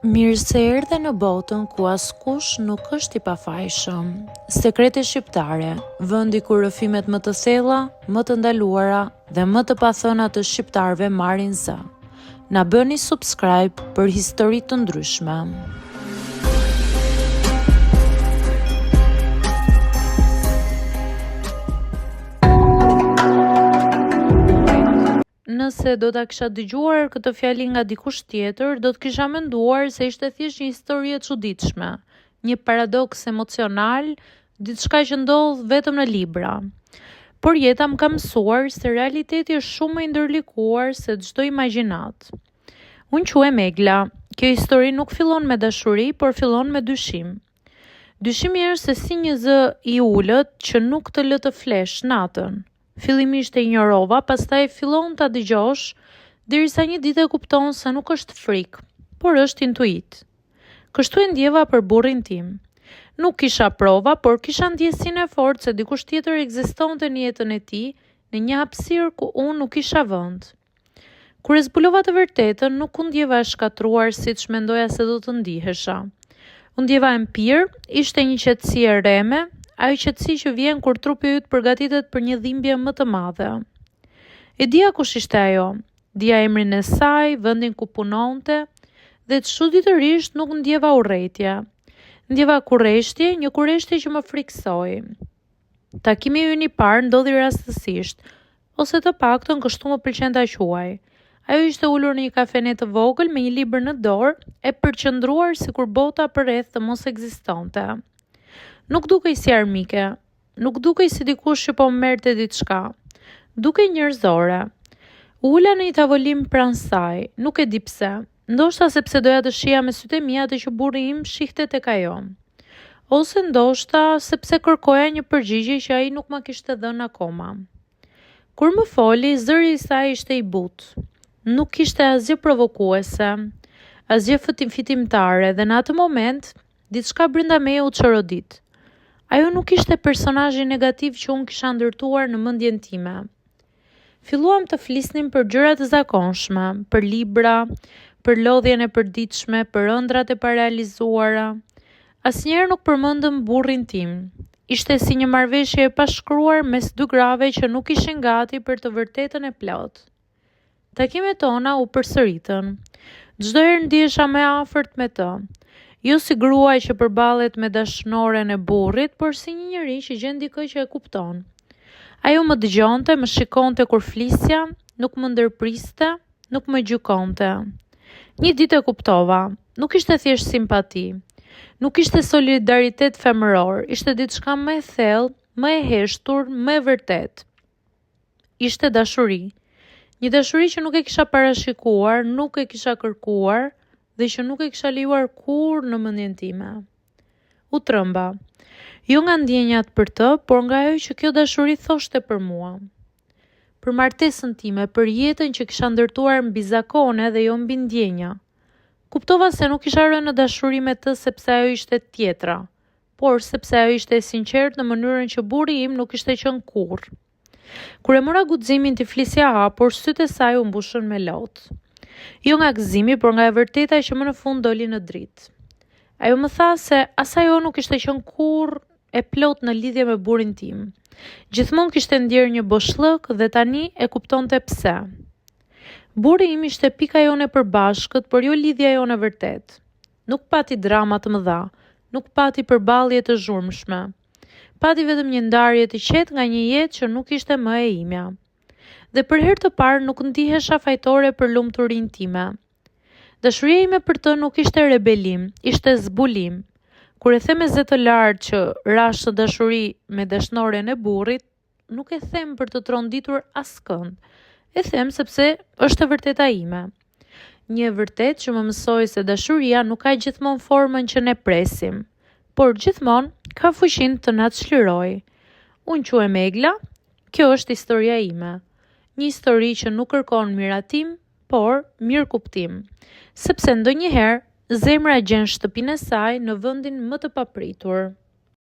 Mirë se erdhe në botën ku askush nuk është i pafajshëm. Sekrete shqiptare, vendi ku rrëfimet më të thella, më të ndaluara dhe më të pathëna të shqiptarëve marrin zë. Na bëni subscribe për histori të ndryshme. Nëse do ta kisha dëgjuar këtë fjali nga dikush tjetër, do të kisha menduar se ishte thjesht një histori e çuditshme, një paradoks emocional, diçka që ndodh vetëm në libra. Por jeta më ka mësuar se realiteti është shumë më i ndërlikuar se çdo imagjinat. Unë quhem Egla. Kjo histori nuk fillon me dashuri, por fillon me dyshim. Dyshimi është se si një zë i ulët që nuk të lë të flesh natën. Fillimisht e injorova, pastaj fillon ta dëgjosh, derisa një ditë e kupton se nuk është frikë, por është intuit. Kështu e ndjeva për burrin tim. Nuk kisha prova, por kisha ndjesinë e fortë se dikush tjetër ekzistonte në jetën e tij, në një hapësirë ku unë nuk kisha vend. Kur e zbulova të vërtetën, nuk u ndjeva e shkatruar siç mendoja se do të ndihesha. U ndjeva empir, ishte një qetësi e rreme, ajo qetësi që vjen kur trupi yt përgatitet për një dhimbje më të madhe. E dija kush ishte ajo, dija emrin e saj, vendin ku punonte, dhe çuditërisht nuk ndjeva urrëtie. Ndjeva kurreshtje, një kurreshtje që më friksoi. Takimi ynë i parë ndodhi rastësisht, ose të paktën kështu më pëlqen ta quaj. Ajo ishte ulur në një kafene të vogël me një libër në dorë, e përqendruar sikur bota përreth të mos ekzistonte. Nuk dukej si armike, nuk dukej si dikush që po merrte diçka. Dukej njerëzore. Ula në një tavolinë pranë saj, nuk e di pse. Ndoshta sepse doja të shija me sytë e mia atë që burri im shihte tek ajo. Ose ndoshta sepse kërkoja një përgjigje që ai nuk ma kishte dhënë akoma. Kur më foli, zëri i saj ishte i butë. Nuk kishte asgjë provokuese, asgjë fitimtare, dhe në atë moment diçka brenda meje u çorodit. Ajo nuk ishte personazhi negativ që unë kisha ndërtuar në mendjen time. Filluam të flisnim për gjëra të zakonshme, për libra, për lodhjen e përditshme, për ëndrat e parealizuara. Asnjëherë nuk përmendëm burrin tim. Ishte si një marrëveshje e pashkruar mes dy grave që nuk ishin gati për të vërtetën e plotë. Takimet tona u përsëritën. Çdo herë ndihesha më afërt me të. Jo si gruaj që përballet me dashnoren e burrit, por si një njeri që gjen dikë që e kupton. Ajo më dëgjonte, më shikonte kur flisja, nuk më ndërpriste, nuk më gjykonte. Një ditë e kuptova, nuk ishte thjesht simpati, nuk ishte solidaritet femëror, ishte diçka më e thellë, më e heshtur, më e vërtet. Ishte dashuri. Një dashuri që nuk e kisha parashikuar, nuk e kisha kërkuar, dhe që nuk e kisha lejuar kurrë në mendjen time. U trëmba, jo nga ndjenjat për të, por nga ajo që kjo dashuri thoshte për mua. Për martesën time, për jetën që kisha ndërtuar mbi zakone dhe jo mbi ndjenja. Kuptova se nuk kisha rënë në dashuri me të sepse ajo ishte tjetra, por sepse ajo ishte e sinqertë në mënyrën që burri im nuk ishte qenë kurrë. Kur e mora guximin të flisja hapur, sytë e saj u mbushën me lotë. Jo nga gëzimi, por nga e vërteta që më në fund doli në dritë. Ajo më tha se as ajo nuk ishte qenë kurrë e plot në lidhje me burrin tim. Gjithmonë kishte ndjerë një boshllëk dhe tani e kuptonte pse. Burri im ishte pika jone e përbashkët, por jo lidhja jone vërtet. Nuk pati drama të mëdha, nuk pati përballje të zhurmshme. Pati vetëm një ndarje të qetë nga një jetë që nuk ishte më e imja. Dhe për herë të parë nuk ndihesha fajtore për lumturinë time. Dashuria ime për të nuk ishte rebelim, ishte zbulim. Kur e them me zë të lartë që rash të dashuri me dashnoren e burrit, nuk e them për të tronditur askënd. E them sepse është e vërteta ime. Një e vërtet që më mësoi se dashuria nuk ka gjithmonë formën që ne presim, por gjithmonë ka fuqinë të na çlirojë. Unë quhem Egla, kjo është historia ime. Një histori që nuk kërkon miratim, por mirëkuptim, sepse ndonjëherë zemra gjen shtëpinë e saj në vendin më të papritur.